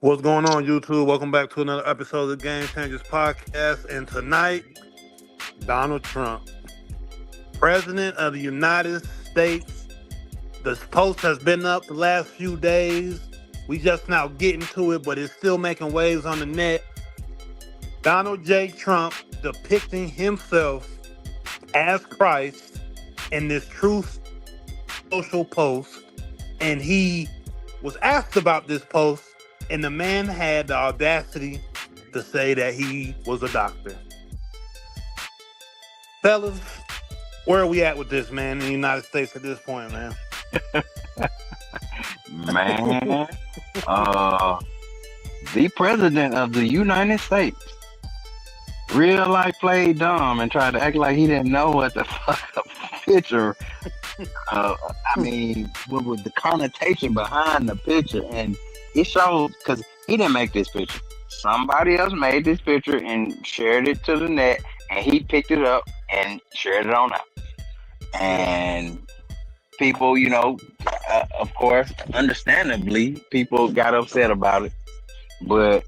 What's going on, YouTube? Welcome back to another episode of the Game Changers Podcast. And tonight, Donald Trump, President of the United States. The post has been up the last few days. We just now getting to it, but it's still making waves on the net. Donald J. Trump depicting himself as Christ in this Truth Social post. And he was asked about this post, and the man had the audacity to say that he was a doctor. Fellas, where are we at with this, man, in the United States at this point, man? Man, the president of the United States real life played dumb and tried to act like he didn't know what the fuck a picture. What was the connotation behind the picture? And it showed, because he didn't make this picture. Somebody else made this picture and shared it to the net, and he picked it up and shared it on out. And people, of course, understandably, people got upset about it. But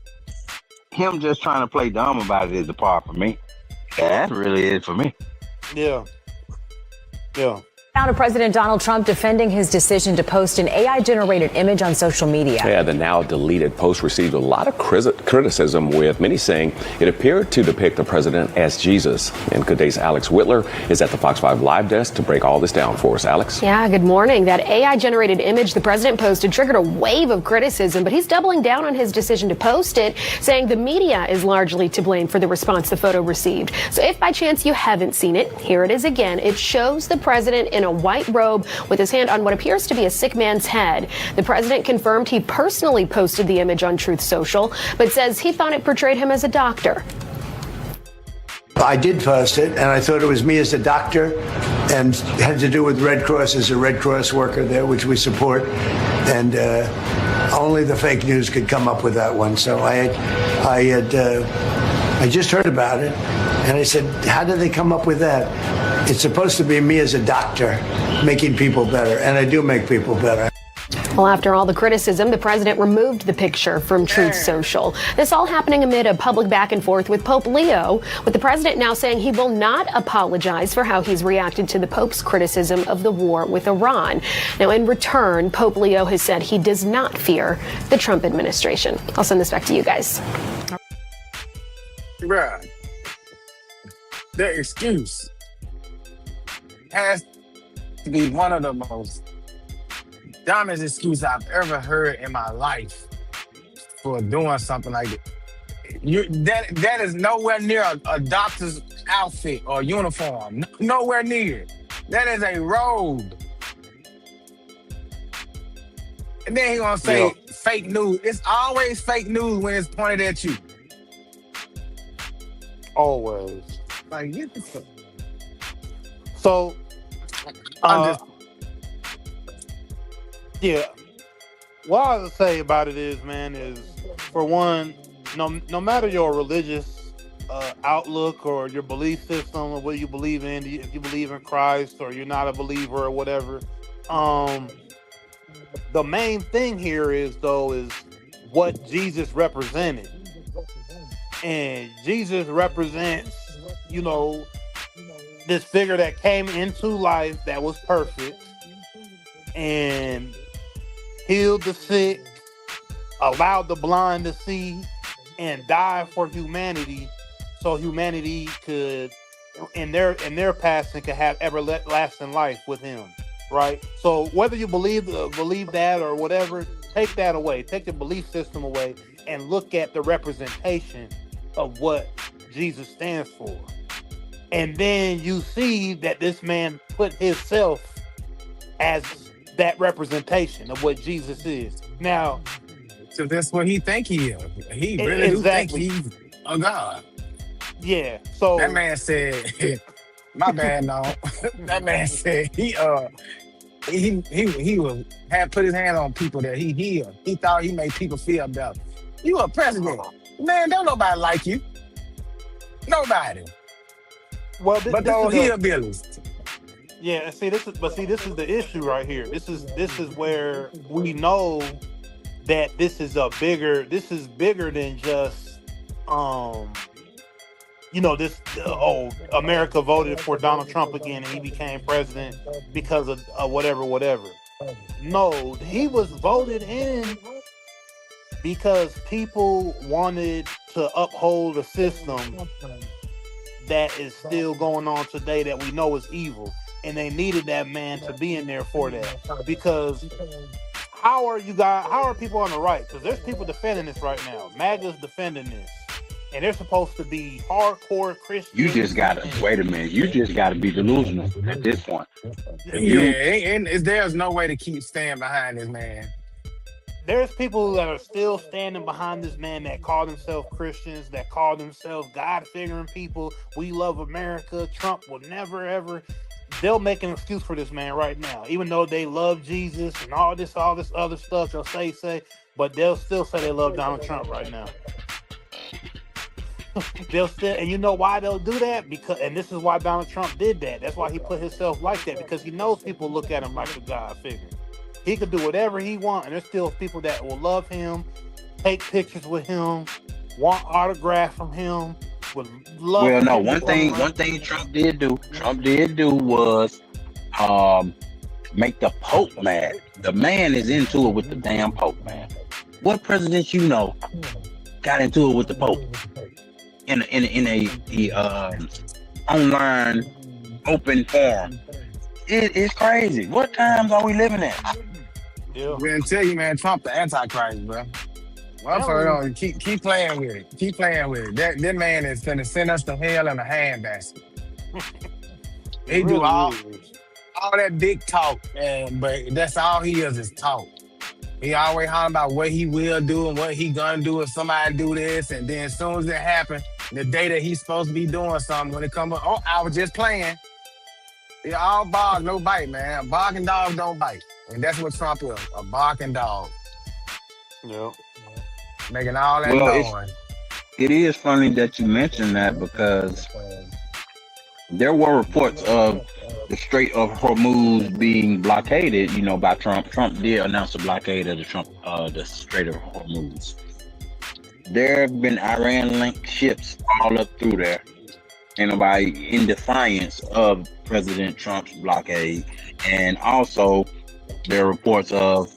him just trying to play dumb about it is the part for me. That really is for me. Yeah. Now to President Donald Trump defending his decision to post an AI-generated image on social media. Yeah, the now deleted post received a lot of criticism, with many saying it appeared to depict the president as Jesus. And Good Day's Alex Whitler is at the Fox 5 Live desk to break all this down for us. Alex? Yeah, good morning. That AI-generated image the president posted triggered a wave of criticism, but he's doubling down on his decision to post it, saying the media is largely to blame for the response the photo received. So if by chance you haven't seen it, here it is again. It shows the president in a white robe with his hand on what appears to be a sick man's head. The president confirmed he personally posted the image on Truth Social, but says he thought it portrayed him as a doctor. I did post it, and I thought it was me as a doctor, and had to do with Red Cross, as a Red Cross worker there, which we support. And only the fake news could come up with that one. So I just heard about it, and I said, how did they come up with that? It's supposed to be me as a doctor making people better, and I do make people better. Well, after all the criticism, the president removed the picture from Truth Social. This all happening amid a public back and forth with Pope Leo, with the president now saying he will not apologize for how he's reacted to the Pope's criticism of the war with Iran. Now, in return, Pope Leo has said he does not fear the Trump administration. I'll send this back to you guys. Bruh, the excuse has to be one of the most dumbest excuses I've ever heard in my life for doing something like that. That is nowhere near a doctor's outfit or uniform. Nowhere near. That is a robe. And then he gonna say fake news. It's always fake news when it's pointed at you. Always. Like, get the fuck. So, yeah. What I would say about it is, man, is for one, no matter your religious outlook or your belief system or what you believe in, if you believe in Christ or you're not a believer or whatever, the main thing here is what Jesus represented. And Jesus represents, this figure that came into life that was perfect and healed the sick, allowed the blind to see, and died for humanity, so humanity could, in their passing, could have everlasting life with him, right? So whether you believe that or whatever, take that away, take the belief system away, and look at the representation of what Jesus stands for. And then you see that this man put himself as that representation of what Jesus is. Now, So that's what he think he is. He really do think exactly. he's a god. Yeah. So That man said, my bad, no. That man said he was had put his hand on people that he healed. He thought he made people feel better. You a president. Man, don't nobody like you. Nobody. well, But this those is a, hillbillies. yeah. See, this is the issue right here. This is where we know that this is bigger than just this America voted for Donald Trump again and he became president because of whatever. No, he was voted in because people wanted to uphold a system that is still going on today that we know is evil, and they needed that man to be in there for that. Because how are people on the right? Because there's people defending this right now. MAGA's defending this, and they're supposed to be hardcore Christians. You just gotta wait a minute. You just gotta be delusional at this point. And there's no way to keep staying behind this man. There's people that are still standing behind this man that call themselves Christians, that call themselves God-figuring people. We love America. Trump will never, ever. They'll make an excuse for this man right now. Even though they love Jesus and all this other stuff, they'll say, but they'll still say they love Donald Trump right now. They'll still, and you know why they'll do that? And this is why Donald Trump did that. That's why he put himself like that, because he knows people look at him like a God figure. He could do whatever he wants, and there's still people that will love him, take pictures with him, want autograph from him, would love. Well, no, one thing Trump did do was make the Pope mad. The man is into it with the damn Pope, man. What president you know got into it with the Pope in a online open forum? It is crazy. What times are we living in? Yeah. We're gonna tell you, man, Trump the Antichrist, bro. Well, keep playing with it. Keep playing with it. That man is gonna send us to hell in a handbasket. He It do really all is. that big talk, but that's all he is talk. He always hollering about what he will do and what he gonna do if somebody do this, and then as soon as it happens, the day that he's supposed to be doing something, when it comes up, oh, I was just playing. Yeah, all bark, no bite, man. Barking dogs don't bite. And that's what Trump is, a barking dog. Yeah. Making all that Well, noise. It is funny that you mentioned that, because there were reports of the Strait of Hormuz being blockaded, by Trump. Trump did announce a blockade of the Strait of Hormuz. There have been Iran-linked ships all up through there, in defiance of President Trump's blockade. And also, there are reports of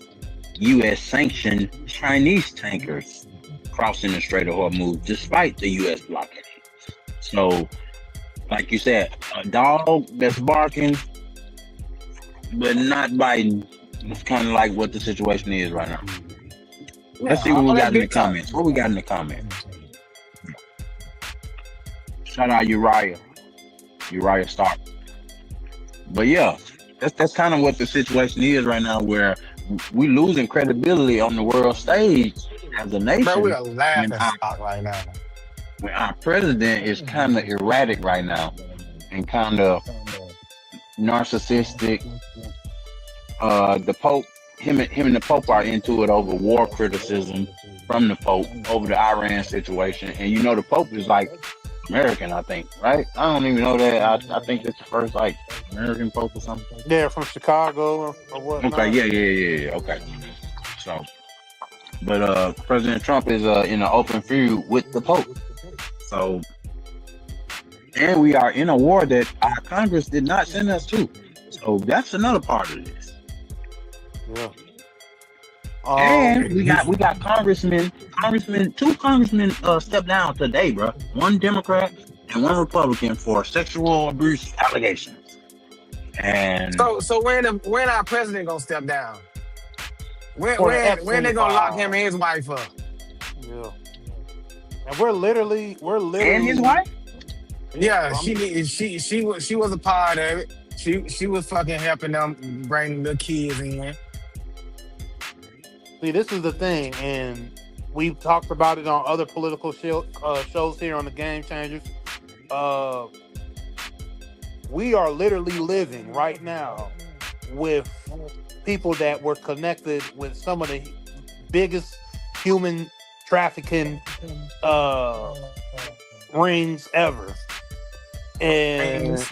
U.S. sanctioned Chinese tankers crossing the Strait of Hormuz despite the U.S. blockade. So, like you said, a dog that's barking but not biting. It's kind of like what the situation is right now. Let's see what we got in the comments. What we got in the comments? Shout out Uriah Stark. But yeah, that's kind of what the situation is right now, where we losing credibility on the world stage as a nation. Bro, we are laughing stock right now. When our president is kind of erratic right now and kind of narcissistic. The Pope, him and the Pope are into it over war criticism from the Pope over the Iran situation. And the Pope is like American, I think, right? I don't even know that. I think it's the first American Pope or something. Yeah, from Chicago or what? Okay, yeah. Okay. So, but President Trump is in an open feud with the Pope. So, and we are in a war that our Congress did not send us to. So that's another part of this. Yeah. And we got two congressmen stepped down today, bro. One Democrat and one Republican for sexual abuse allegations. And so when our president gonna step down? When they gonna lock him and his wife up? Yeah. And we're literally and his wife? Yeah, she was a part of it. She was fucking helping them bring the kids in. See, this is the thing, and we've talked about it on other political shows here on the Game Changers. We are literally living right now with people that were connected with some of the biggest human trafficking rings ever, and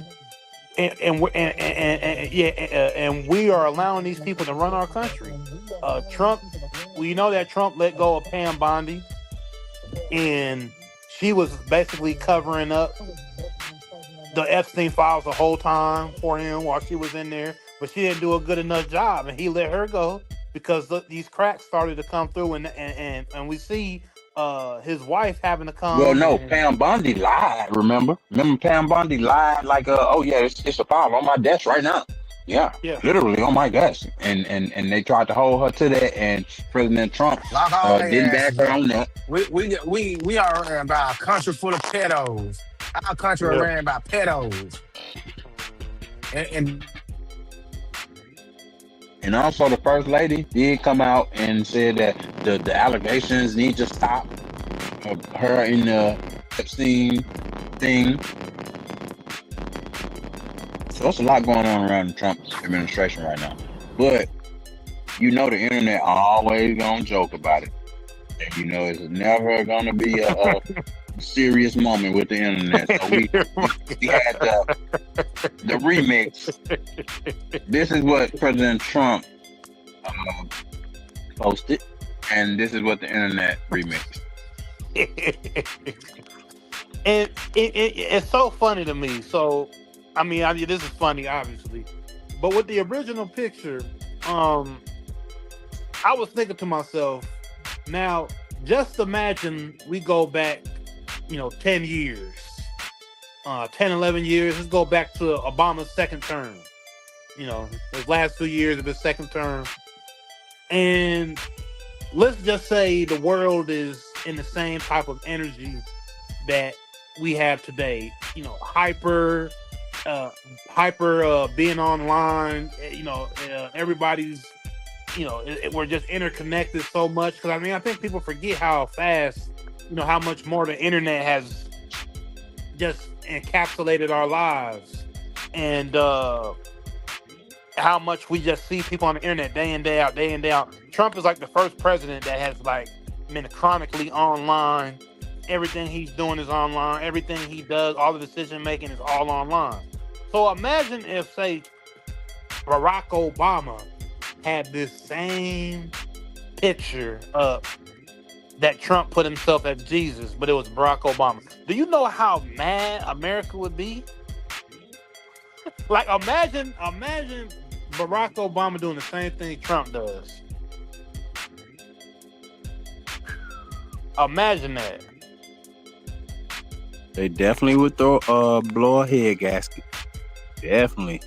we are allowing these people to run our country. Trump, we know that Trump let go of Pam Bondi, and she was basically covering up the Epstein files the whole time for him while she was in there, but she didn't do a good enough job, and he let her go because these cracks started to come through, and we see his wife having to come. Well, no, Pam Bondi lied. Remember Pam Bondi lied like, oh yeah, it's a file on my desk right now. Yeah, literally on my desk, and they tried to hold her to that, and President Trump didn't back her on that. We are ran by a country full of pedos. Our country ran by pedos, and also the first lady did come out and said that the allegations need to stop of her in the Epstein thing. So there's a lot going on around the Trump administration right now. But you know the internet always gonna joke about it. And you know it's never gonna be a serious moment with the internet. So we had the remix. This is what President Trump posted, and this is what the internet remixed. And it's so funny to me. So, I mean, this is funny, obviously, but with the original picture, I was thinking to myself, now, just imagine we go back, 10 years, 10, 11 years. Let's go back to Obama's second term. His last 2 years of his second term. And let's just say the world is in the same type of energy that we have today. Hyper being online, everybody's, we're just interconnected so much. Because I think people forget how fast, how much more the internet has just encapsulated our lives, and how much we just see people on the internet day in, day out, day in, day out. Trump is like the first president that has been chronically online. Everything he's doing is online. Everything he does, all the decision making is all online. So imagine if, say, Barack Obama had this same picture up that Trump put himself as Jesus, but it was Barack Obama. Do you know how mad America would be? Imagine Barack Obama doing the same thing Trump does. Imagine that. They definitely would blow a head gasket. Definitely.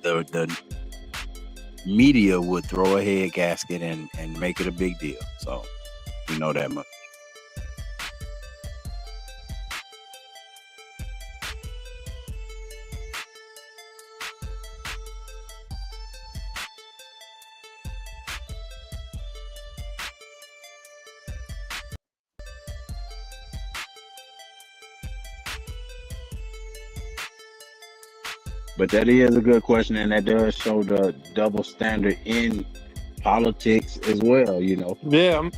The media would throw a head gasket and make it a big deal. So we know that much. But that is a good question, and that does show the double standard in politics as well, Yeah.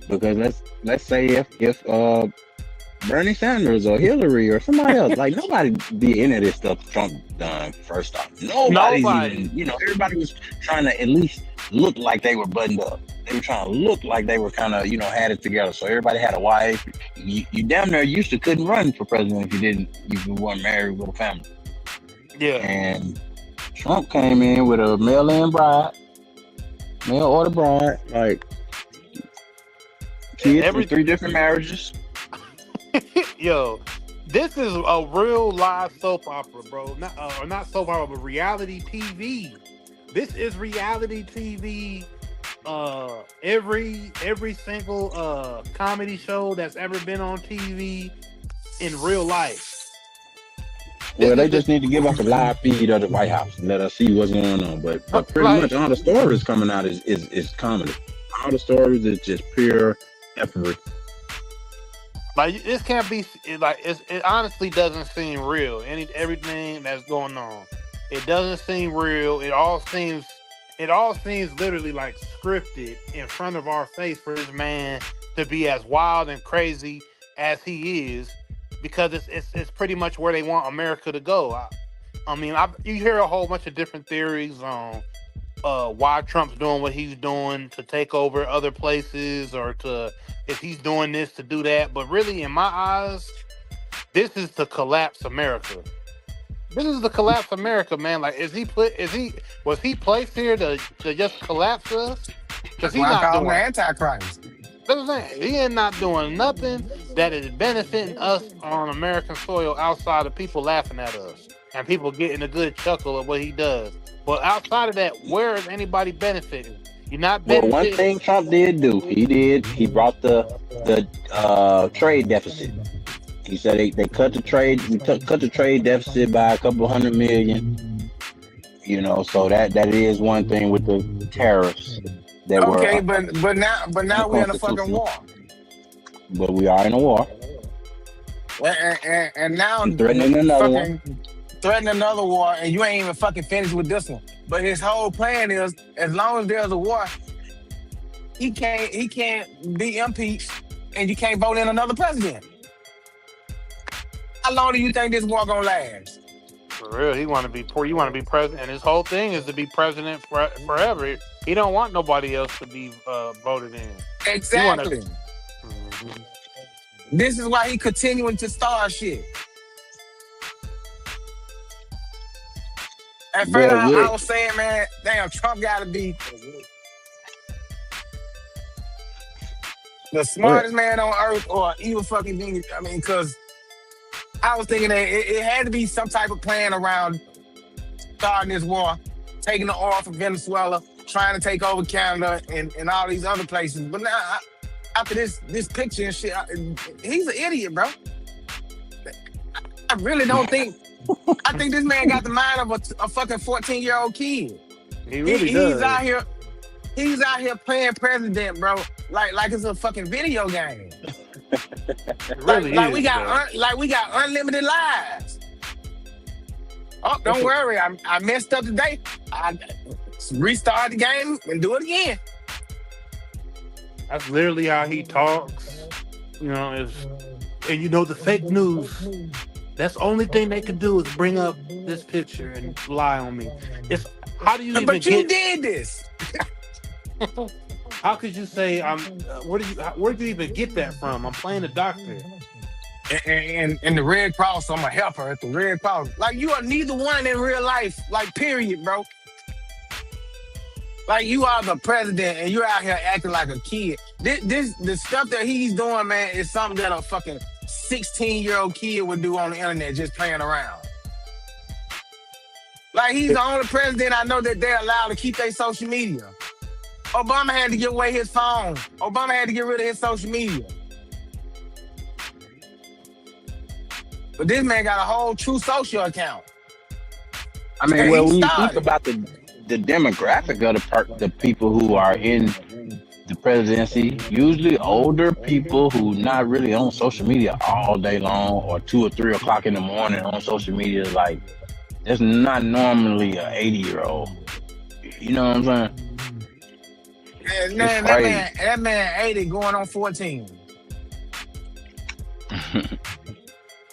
Because let's say if Bernie Sanders or Hillary or somebody else, nobody be into this stuff Trump done. First off, nobody's even, everybody was trying to at least look like they were buttoned up. They were trying to look like they were kind of, had it together. So everybody had a wife. You damn near used to couldn't run for president if you weren't married with a family. Yeah. And Trump came in with a mail order bride, kids from 3 different marriages. Yo, this is a real live soap opera, bro. Not soap opera, but reality TV. This is reality TV. Every single comedy show that's ever been on TV in real life. This Well, they is the just need to give us a live feed of the White House and let us see what's going on. But pretty like much all the stories coming out is comedy. All the stories is just pure effort. like this can't be like it honestly doesn't seem real. Everything that's going on, it doesn't seem real. It all seems literally like scripted in front of our face for this man to be as wild and crazy as he is, because it's pretty much where they want America to go. You hear a whole bunch of different theories on why Trump's doing what he's doing to take over other places, or to if he's doing this to do that. But really, in my eyes, this is to collapse America. This is to collapse America, man. Like, was he placed here to just collapse us? Because he's Why I not call him doing. the Antichrist? That's what I'm saying. He is not doing nothing that is benefiting us on American soil outside of people laughing at us and people getting a good chuckle of what he does. But outside of that, where is anybody benefiting? You're not Well, benefiting. one thing Trump did do, he brought the trade deficit. He said they cut the trade deficit by a couple $100 million. You know, so that is one thing with the tariffs that Okay, were. but now we're in a fucking war, But we are in a war. and now He's threatening another one. fucking threatening another war, and you ain't even fucking finished with this one. But his whole plan is, as long as there's a war, he can't be impeached, and you can't vote in another president. How long do you think this war gonna last? For real, he want to be poor. You want to be president, and his whole thing is to be president forever. He don't want nobody else to be voted in. Exactly. Mhm. This is why he continuing to start shit. At first, I was saying, man, damn, Trump got to be the smartest man on earth, or even fucking being. I mean, because I was thinking that it had to be some type of plan around starting this war, taking the oil from Venezuela, trying to take over Canada and all these other places. But now, after this picture and shit, he's an idiot, bro. I really don't think. I think this man got the mind of a fucking 14-year-old kid. He really does. He's out here playing president, bro. Like it's a fucking video game. It really like is, we got bro. we got unlimited lives. Oh, don't worry, I messed up today. I restart the game and do it again. That's literally how he talks. You know, and you know the fake news. That's the only thing they can do is bring up this picture and lie on me. It's how do you even But you get? did this. How could you say I'm? Where did you even get that from? I'm playing a doctor. And the Red Cross, I'm a helper at the Red Cross. Like, you are neither one in real life. Like, period, bro. Like, you are the president and you're out here acting like a kid. The stuff that he's doing, man, is something that a fucking 16-year-old kid would do on the internet just playing around. Like, he's the only president I know that they're allowed to keep their social media. Obama had to give away his phone. Obama had to get rid of his social media. But this man got a whole True Social account. I mean, And well, he when you started. think about the demographic of the people who are in the presidency, usually older people who not really on social media all day long, or 2 or 3 o'clock in the morning on social media. Like, there's not normally an 80-year-old. You know what I'm saying? Man, that man 80 going on 14.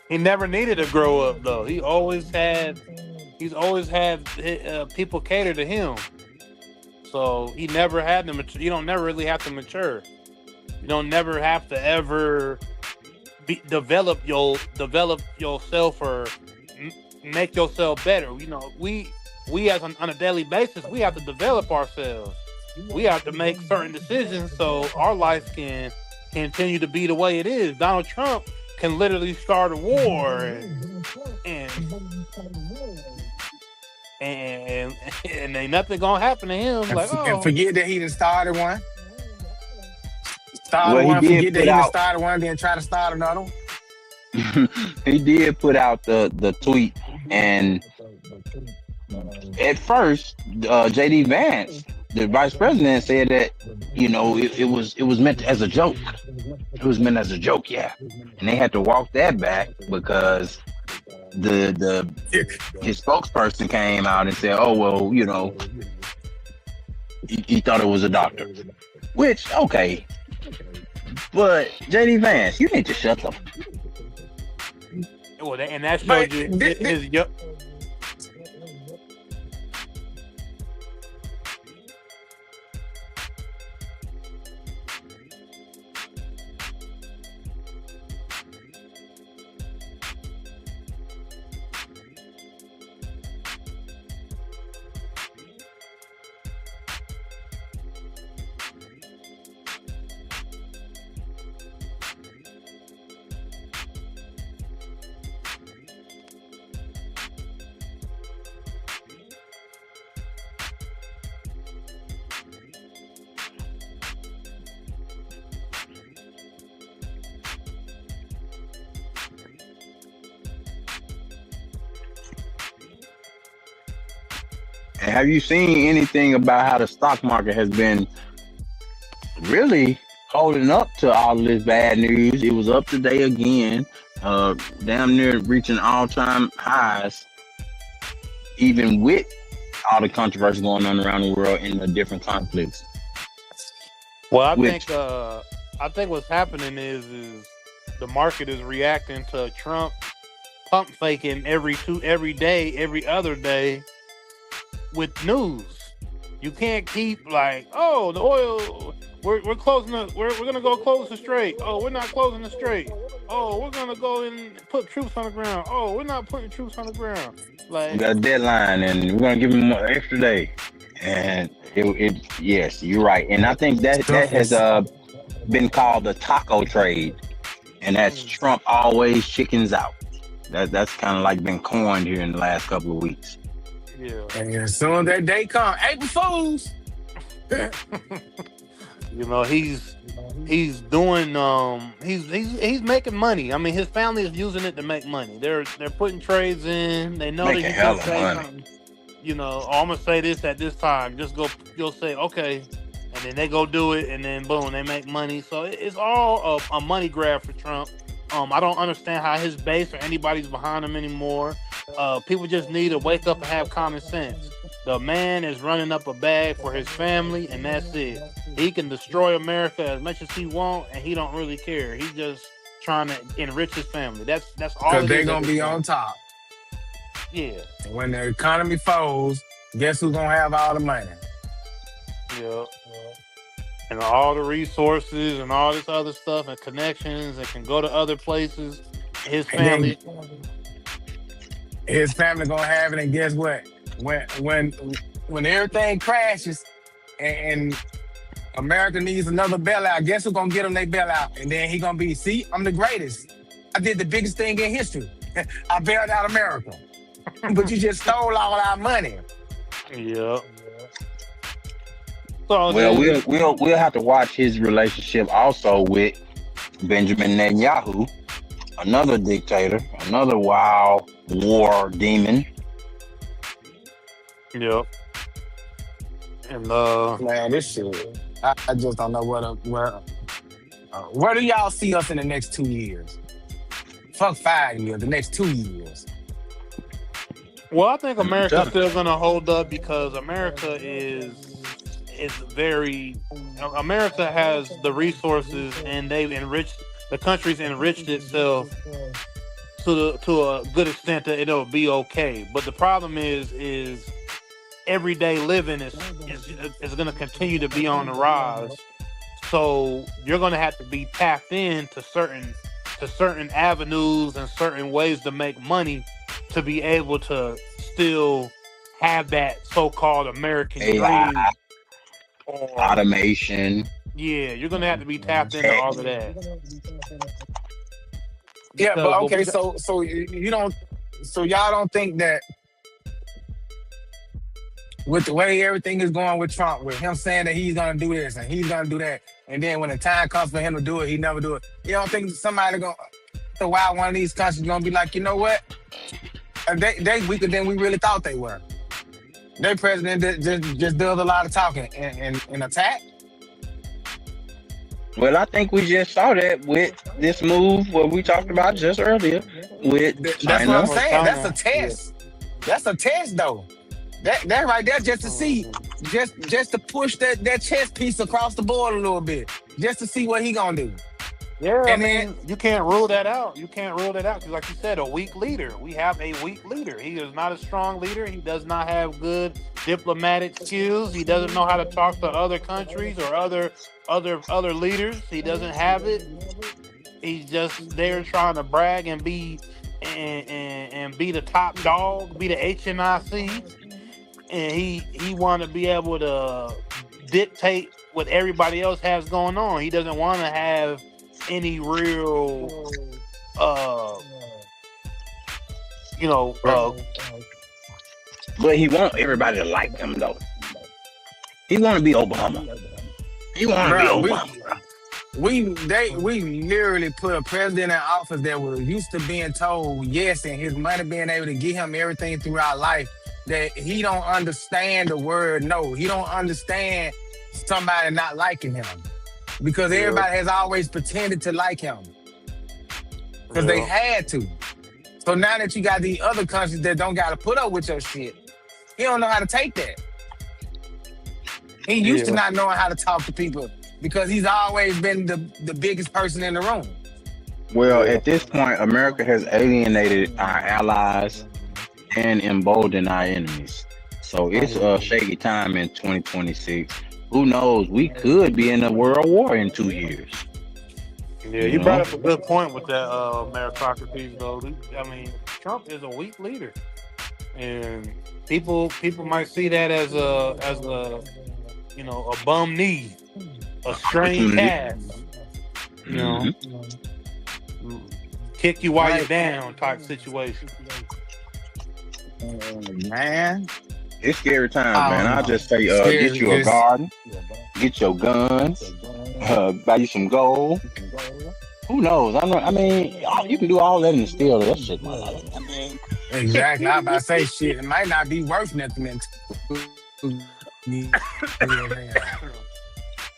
He never needed to grow up though. He's always had people cater to him. So he never had to mature. You don't never really have to mature. You don't never have to ever develop yourself or make yourself better. You know, we as on a daily basis, we have to develop ourselves. We have to make certain decisions so our life can continue to be the way it is. Donald Trump can literally start a war and ain't nothing gonna happen to him. And forget that he done started one. Forget that he done started one, then try to start another one. He did put out the tweet And at first, JD Vance, the vice president, said that it was meant as a joke. It was meant as a joke, yeah. And they had to walk that back because his spokesperson came out and said, "Oh well, he thought it was a doctor." Which, okay, but JD Vance, you need to shut up. Well, and that shows you his. And have you seen anything about how the stock market has been really holding up to all of this bad news? It was up today again, damn near reaching all-time highs, even with all the controversy going on around the world in the different conflicts. Well, I think what's happening is the market is reacting to Trump pump faking every day, every other day with news. You can't keep like, oh, the oil, we're closing up, we're gonna go close the strait. Oh, we're not closing the strait. Oh, we're gonna go and put troops on the ground. Oh, we're not putting troops on the ground. Like, we got a deadline, and we're gonna give them an extra day. And yes, you're right. And I think that has been called the taco trade, and that's Trump always chickens out. That's kind of like been coined here in the last couple of weeks. Yeah. And as soon as that day comes, April Fools. He's doing he's making money. I mean, his family is using it to make money. They're putting trades in. They know Making that you hell can of say money. something. I'm gonna say this at this time. You'll say okay, and then they go do it, and then boom, they make money. So it's all a money grab for Trump. I don't understand how his base or anybody's behind him anymore. People just need to wake up and have common sense. The man is running up a bag for his family, and that's it. He can destroy America as much as he wants, and he don't really care. He's just trying to enrich his family. That's all. Because they're going to be on top. Yeah. And when the economy falls, guess who's going to have all the money? Yeah. And all the resources and all this other stuff and connections and can go to other places. His family. His family going to have it, and guess what? When everything crashes and America needs another bailout, guess who's going to get them their bailout? And then he going to be, see, I'm the greatest. I did the biggest thing in history. I bailed out America. But you just stole all our money. Yeah. So well, we'll have to watch his relationship also with Benjamin Netanyahu, another dictator, another wild war demon. Yep. And man, this shit, I just don't know where do y'all see us in the next 2 years? Fuck 5 years, the next 2 years. Well, I think America's still going to hold up because America is America has the resources, and the country's enriched itself to a good extent that it'll be okay. But the problem is everyday living is going to continue to be on the rise. So you're going to have to be tapped into certain avenues and certain ways to make money to be able to still have that so-called American AI, dream. Or automation. Yeah, you're going to have to be tapped into all of that. Yeah, but okay, so y'all don't think that with the way everything is going with Trump, with him saying that he's gonna do this and he's gonna do that, and then when the time comes for him to do it, he never do it. You don't think somebody gonna, one of these countries gonna be like, you know what? they weaker than we really thought they were. Their president just does a lot of talking and attack. Well, I think we just saw that with this move, what we talked about just earlier with That's what China. I'm saying. That's a test. That's a test, though. That right there, just to see, just to push that chess piece across the board a little bit, just to see what he gonna do. Yeah, And I mean, you can't rule that out. You can't rule that out because, like you said, a weak leader. We have a weak leader. He is not a strong leader. He does not have good diplomatic skills. He doesn't know how to talk to other countries or other leaders. He doesn't have it. He's just there trying to brag and be the top dog, be the HNIC, and he want to be able to dictate what everybody else has going on. He doesn't want to have any real, But he want everybody to like him though. He want to be Obama. He want to be Obama. We literally put a president in office that was used to being told yes, and his money being able to get him everything throughout life, that he don't understand the word no. He don't understand somebody not liking him. Because everybody has always pretended to like him. Because they had to. So now that you got these other countries that don't got to put up with your shit, he don't know how to take that. He used to not knowing how to talk to people because he's always been the biggest person in the room. Well, at this point, America has alienated our allies and emboldened our enemies. So it's a shaky time in 2026. Who knows? We could be in a world war in 2 years. Yeah, you brought up a good point with that meritocracy, though. I mean, Trump is a weak leader, and people might see that as a bum knee, a strained calf, kick you while you're down type situation. Man. It's scary times, man. I'll just say, get you a garden, get your guns, buy you some gold. Who knows? I mean, you can do all that and still that shit, my life. I mean, exactly. I'm about to say shit. It might not be worth nothing.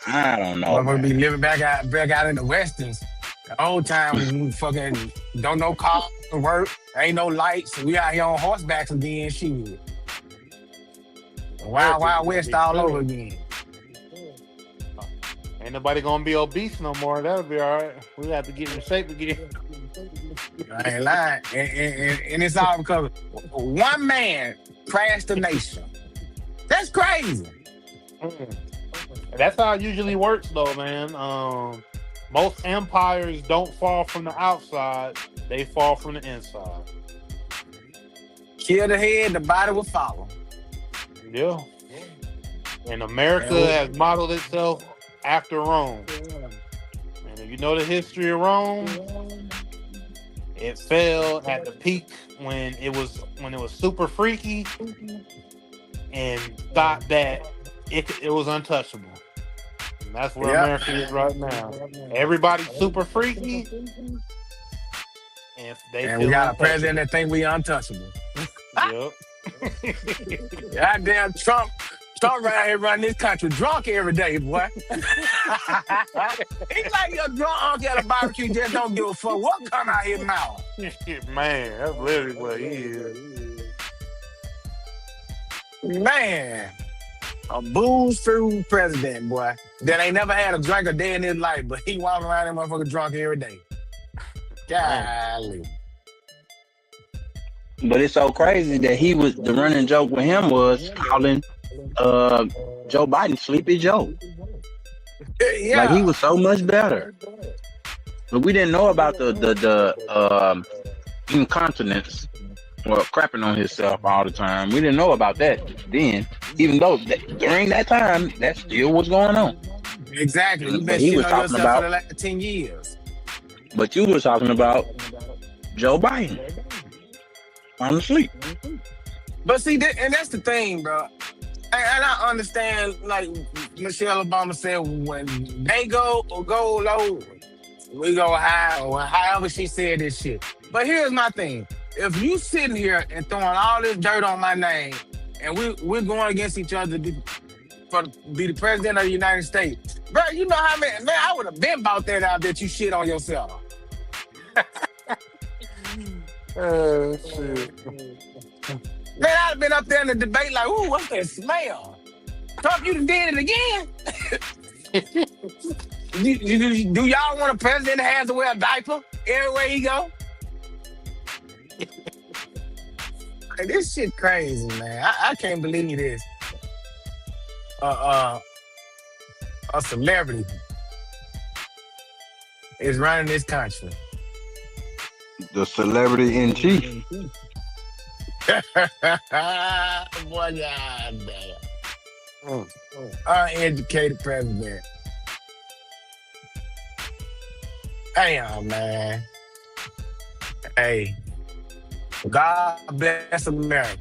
I don't know. I'm gonna be living back out in the westerns. The old time we fucking don't know cars work, ain't no lights. We out here on horsebacks again, shit. Wild West all over again. Ain't nobody gonna be obese no more. That'll be all right. We have to get in shape again. I ain't lying. And it's all because one man crashed the nation. That's crazy. That's how it usually works, though, man. Most empires don't fall from the outside; they fall from the inside. Kill the head, the body will follow. Yeah. And America has modeled itself after Rome. And if you know the history of Rome, it fell at the peak when it was super freaky and thought that it was untouchable. And that's where America is right now. Everybody's super freaky. And we got a president that think we untouchable. Yep. Goddamn Trump right here running this country drunk every day, boy. He's like your drunk uncle at a barbecue, just don't give a fuck what come out his mouth. Man, that's literally what he is. Man, a booze-through president, boy, that ain't never had a drink a day in his life, but he walking around that motherfucker drunk every day. Golly. But it's so crazy that the running joke with him was calling Joe Biden Sleepy Joe. Yeah. Like he was so much better. But we didn't know about the incontinence or crapping on himself all the time. We didn't know about that then, even though during that time that still was going on. Exactly. You been he was shitting on talking yourself about for the last 10 years. But you were talking about Joe Biden. Honestly. But see, and that's the thing, bro. And I understand, like Michelle Obama said, when they go low, we go high, or however she said this shit. But here's my thing. if you sitting here and throwing all this dirt on my name, and we're going against each other to be the president of the United States, bro, you know how many, man, I would have been about that out that you shit on yourself. Oh, shit. Man, I'd have been up there in the debate like, ooh, what's that smell? Trump, you done did it again? Do y'all want a president that has to wear a diaper everywhere he go? Like, this shit crazy, man. I can't believe this. A celebrity is running this country. The celebrity in chief. Boy, God damn. Uneducated president. Damn, man. Hey, God bless America.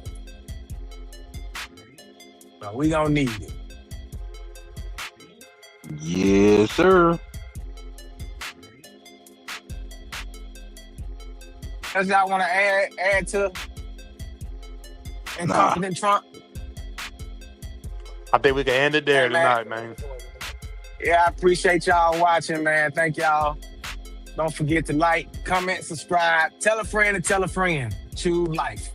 But we gonna need it. Yes, sir. Does y'all want to add to incompetent Trump? I think we can end it there Hey, man. tonight, man. Yeah, I appreciate y'all watching, man. Thank y'all. Don't forget to like, comment, subscribe. Tell a friend and tell a friend. Choose life.